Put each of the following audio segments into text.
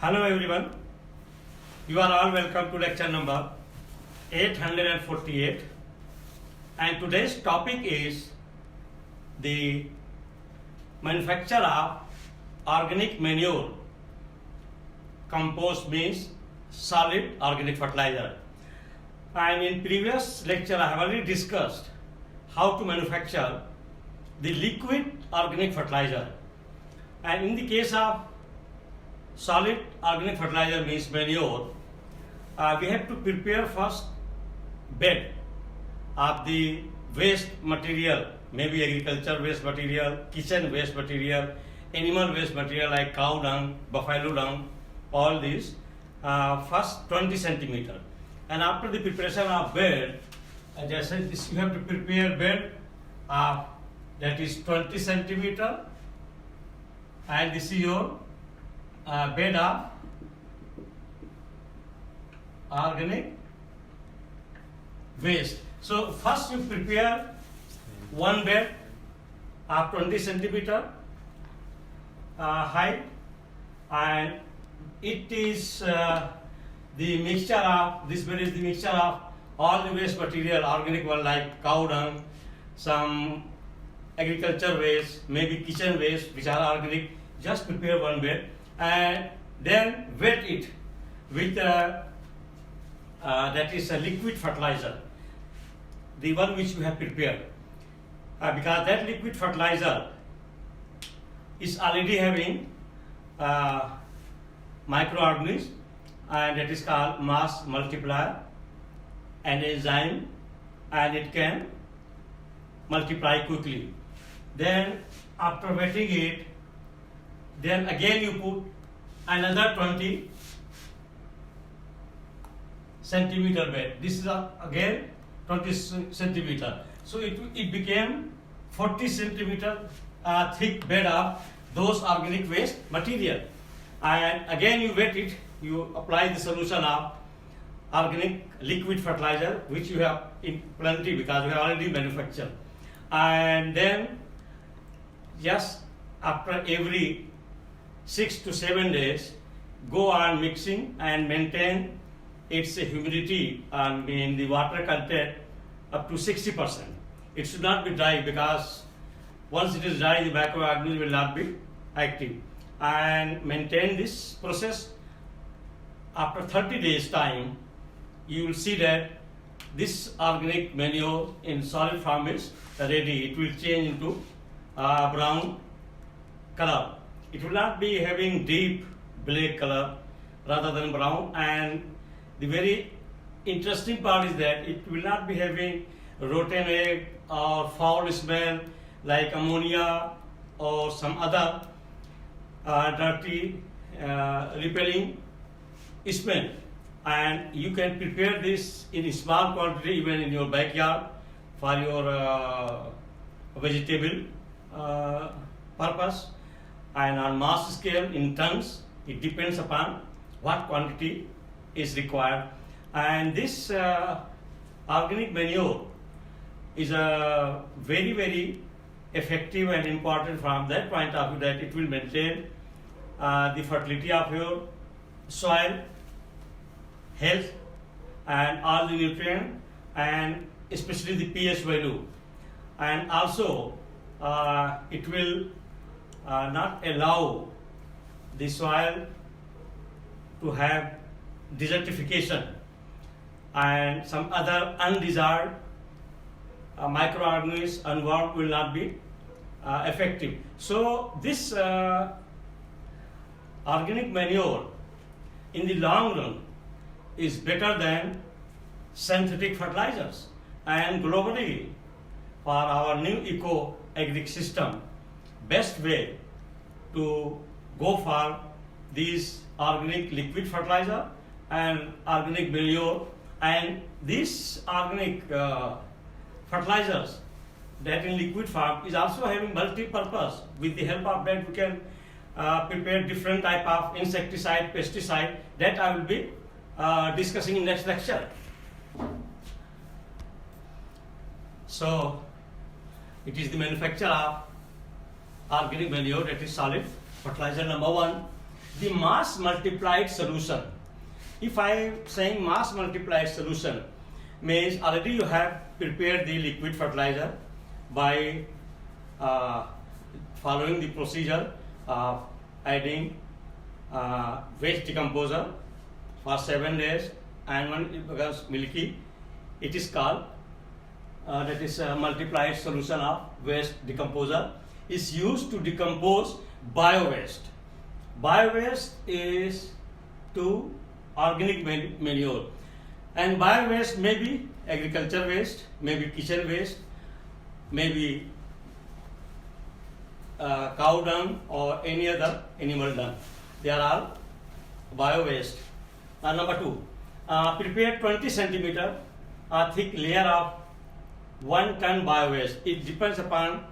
Hello everyone, you are all welcome to lecture number 848, and today's topic is the manufacture of organic manure. Compost means solid organic fertilizer, and in previous lecture I have already discussed how to manufacture the liquid organic fertilizer. And in the case of solid organic fertilizer means manure, we have to prepare first bed of the waste material, maybe agriculture waste material, kitchen waste material, animal waste material like cow dung, buffalo dung, all these, first 20 centimeter. And after the preparation of bed, as I said, this you have to prepare bed that is 20 centimeter, and this is your bed of organic waste. So first you prepare one bed of 20 centimeter height, and it is the mixture of, this bed is the mixture of all the waste material, organic one like cow dung, some agriculture waste, maybe kitchen waste which are organic. Just prepare one bed and then wet it with that is a liquid fertilizer, the one which you have prepared, because that liquid fertilizer is already having microorganisms, and that is called mass multiplier and enzyme, and it can multiply quickly. Then after wetting it, then again you put another 20 centimeter bed. This is again 20 centimeter. So it became 40 centimeter thick bed of those organic waste material. And again you wet it, you apply the solution of organic liquid fertilizer, which you have in plenty because we have already manufactured. And then just after every 6 to 7 days, go on mixing and maintain its humidity and in the water content up to 60%. It should not be dry, because once it is dry, the microorganism will not be active. And maintain this process. After 30 days time, you will see that this organic manure in solid form is ready. It will change into brown color. It will not be having deep black color rather than brown, and the very interesting part is that it will not be having rotten egg or foul smell like ammonia or some other dirty repelling smell. And you can prepare this in a small quantity even in your backyard for your vegetable purpose, and on mass scale in tons. It depends upon what quantity is required. And this organic manure is a very effective and important from that point of view that it will maintain the fertility of your soil, health, and all the nutrient, and especially the pH value. And also it will not allow the soil to have desertification and some other undesired microorganisms and worm will not be effective. So this organic manure in the long run is better than synthetic fertilizers, and globally for our new eco-agric system, best way to go for these organic liquid fertilizer and organic manure. And these organic fertilizers that in liquid form is also having multi-purpose. With the help of that we can prepare different type of insecticide, pesticide, that I will be discussing in next lecture. So it is the manufacture of organic manure, that is solid fertilizer number one. the mass multiplied solution. If I am saying mass multiplied solution, means already you have prepared the liquid fertilizer by following the procedure of adding waste decomposer for 7 days, and when it becomes milky, it is called that is a multiplied solution of waste decomposer is used to decompose bio-waste. Bio-waste is to organic manure, and bio-waste may be agriculture waste, maybe kitchen waste, maybe cow dung or any other animal dung. They are all bio-waste. Number 2, prepare 20 centimeter thick layer of 1 ton bio-waste. It depends upon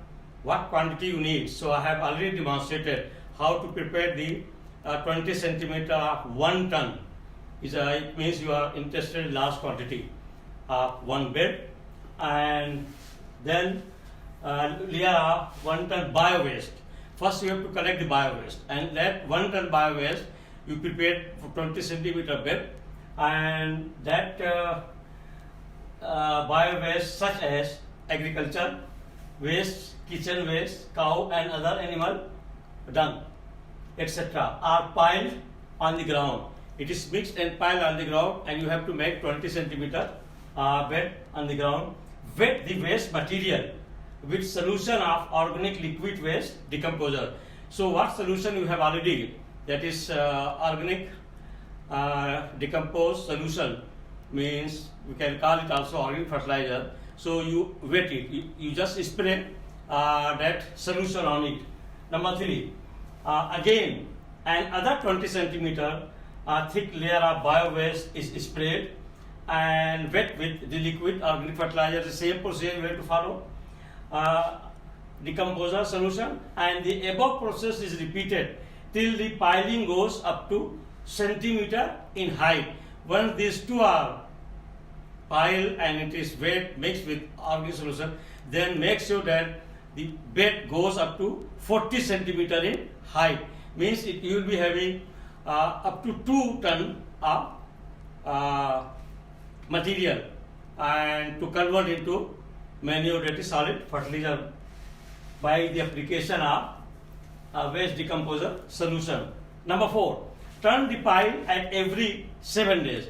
what quantity you need. So I have already demonstrated how to prepare the 20 centimeter of 1 ton. It means you are interested in large quantity of 1 bed, and then layer of 1 ton bio-waste. First you have to collect the bio-waste, and that 1 ton bio-waste you prepare for 20 centimeter bed, and that bio-waste such as agriculture waste, kitchen waste, cow and other animal dung, etc. are piled on the ground. It is mixed and piled on the ground, and you have to make 20 centimeter bed on the ground. Wet the waste material with solution of organic liquid waste decomposer. So what solution you have already, that is organic decomposed solution, means we can call it also organic fertilizer. So you wet it, you just spray that solution on it. Number 3, again another 20 centimeter thick layer of bio waste is sprayed and wet with the liquid organic fertilizer. The same procedure you have to follow. Decomposer solution, and the above process is repeated till the piling goes up to centimeter in height. Once these two are piled and it is wet mixed with organic solution, then make sure that the bed goes up to 40 centimeter in height. Means you will be having up to 2 ton of material, and to convert into manure, that is solid fertilizer, by the application of waste decomposer solution. Number 4, turn the pile at every 7 days.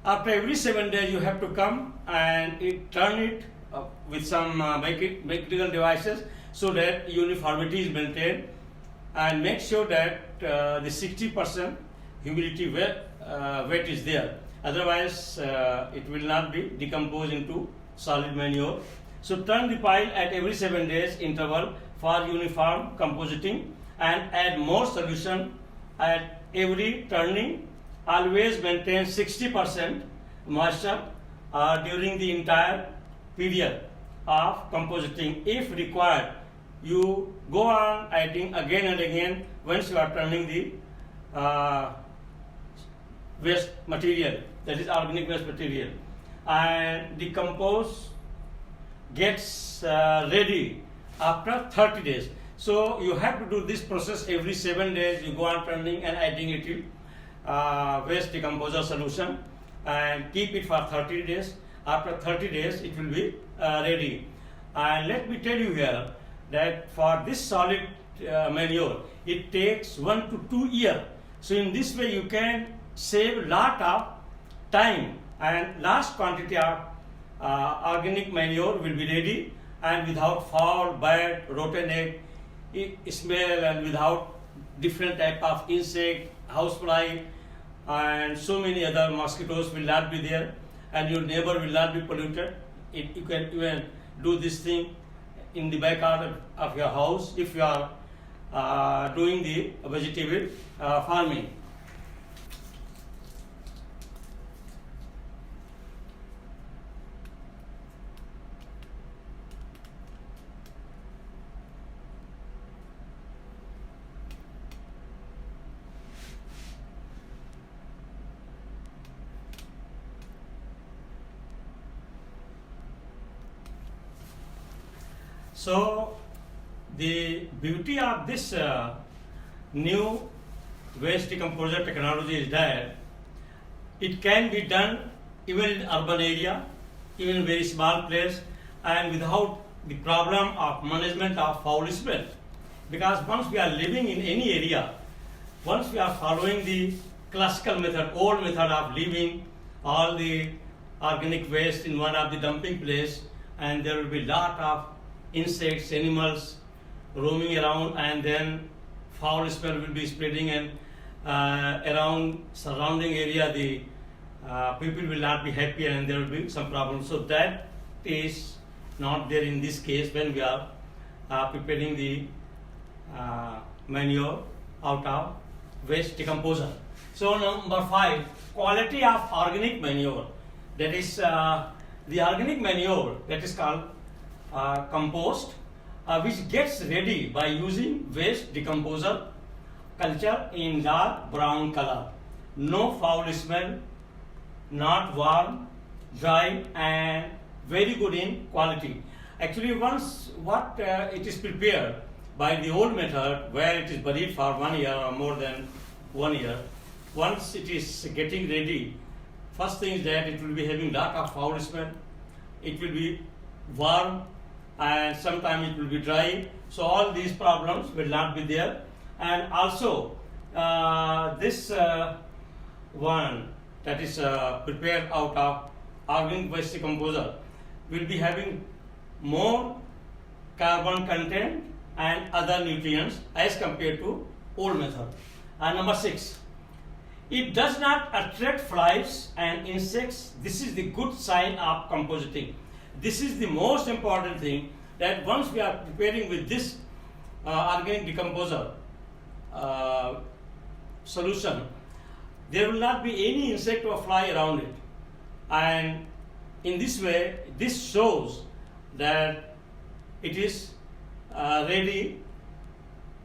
After every 7 days you have to come and turn it with some mechanical devices so that uniformity is maintained, and make sure that the 60% humidity weight is there. Otherwise it will not be decomposed into solid manure. So turn the pile at every 7 days interval for uniform compositing, and add more solution at every turning. Always maintain 60% moisture during the entire period of compositing. If required, you go on adding again and again once you are turning the waste material, that is organic waste material, and the compost gets ready after 30 days. So you have to do this process every 7 days. You go on turning and adding it to waste decomposer solution, and keep it for 30 days. After 30 days it will be ready. And let me tell you here that for this solid manure it takes 1 to 2 years. So in this way you can save lot of time, and large quantity of organic manure will be ready, and without foul, bad, rotten egg smell, and without different type of insect, housefly, and so many other mosquitoes will not be there, and your neighbor will not be polluted. You can even do this thing in the backyard of your house if you are doing the vegetable farming. So the beauty of this new waste decomposer technology is that it can be done even in urban area, even in very small place, and without the problem of management of foul smell. Because once we are living in any area, once we are following the classical method, old method of leaving all the organic waste in one of the dumping place, and there will be lot of insects, animals roaming around, and then foul smell will be spreading, and around surrounding area the people will not be happy, and there will be some problems. So that is not there in this case when we are preparing the manure out of waste decomposer. So number 5, quality of organic manure. That is the organic manure that is called compost, which gets ready by using waste decomposer culture in dark brown color. No foul smell, not warm, dry, and very good in quality. Actually, once what it is prepared by the old method, where it is buried for 1 year or more than 1 year, once it is getting ready, first thing is that it will be having lot of foul smell, it will be warm, and sometimes it will be dry. So all these problems will not be there. And also this one that is prepared out of organic waste decomposer will be having more carbon content and other nutrients as compared to old method. And number 6, it does not attract flies and insects. This is the good sign of compositing. This is the most important thing, that once we are preparing with this organic decomposer solution, there will not be any insect or fly around it. And in this way, this shows that it is ready,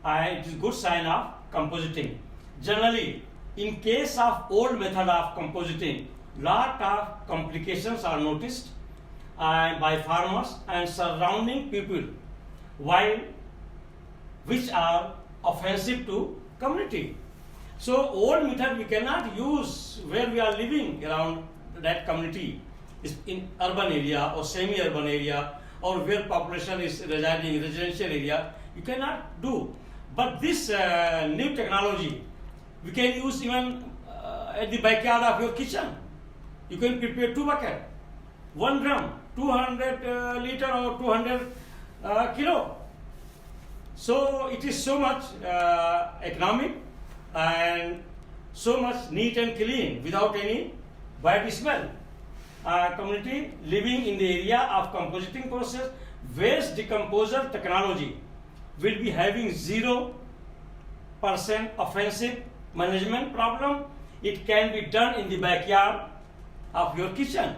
and it is good sign of compositing. Generally, in case of old method of compositing, lot of complications are noticed by farmers and surrounding people, which are offensive to community. So old method we cannot use where we are living around that community, is in urban area or semi-urban area, or where population is residing in residential area, you cannot do. But this new technology, we can use even at the backyard of your kitchen. You can prepare 2 buckets, 1 drum, 200 liter or 200 kilo. So it is so much economic and so much neat and clean without any bad smell. Community living in the area of compositing process, waste decomposer technology will be having 0% offensive management problem. It can be done in the backyard of your kitchen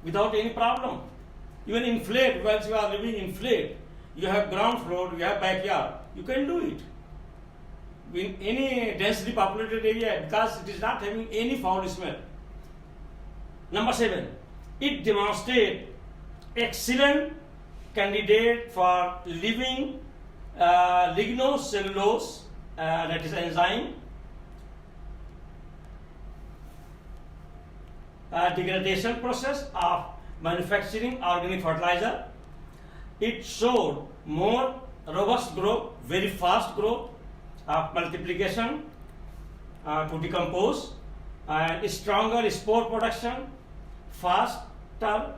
without any problem. Even in flat, whilst you are living in flat, you have ground floor, you have backyard, you can do it. In any densely populated area, because it is not having any foul smell. Number 7, it demonstrates excellent candidate for living lignocellulose, that is enzyme, degradation process of manufacturing organic fertilizer. It showed more robust growth, very fast growth of multiplication to decompose, and stronger spore production, faster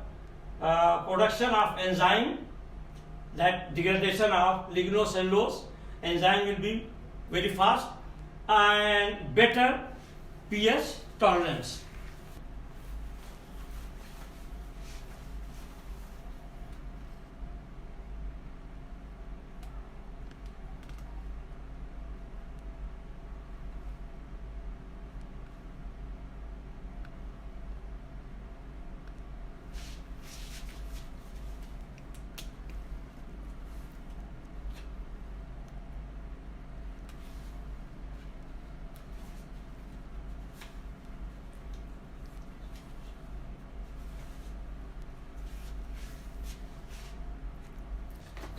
production of enzyme, that degradation of lignocellulose enzyme will be very fast, and better pH tolerance.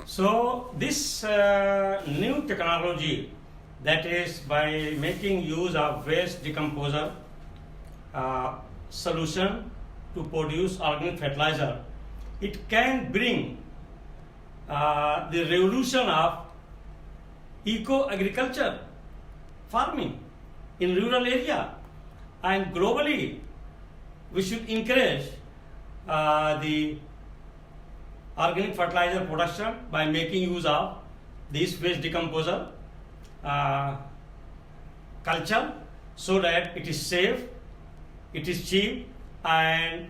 So this new technology that is by making use of waste decomposer solution to produce organic fertilizer. It can bring the revolution of eco-agriculture farming in rural area, and globally we should encourage the organic fertilizer production by making use of this waste decomposer culture, so that it is safe, it is cheap, and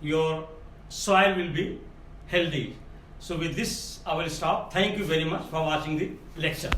your soil will be healthy. So with this I will stop. Thank you very much for watching the lecture.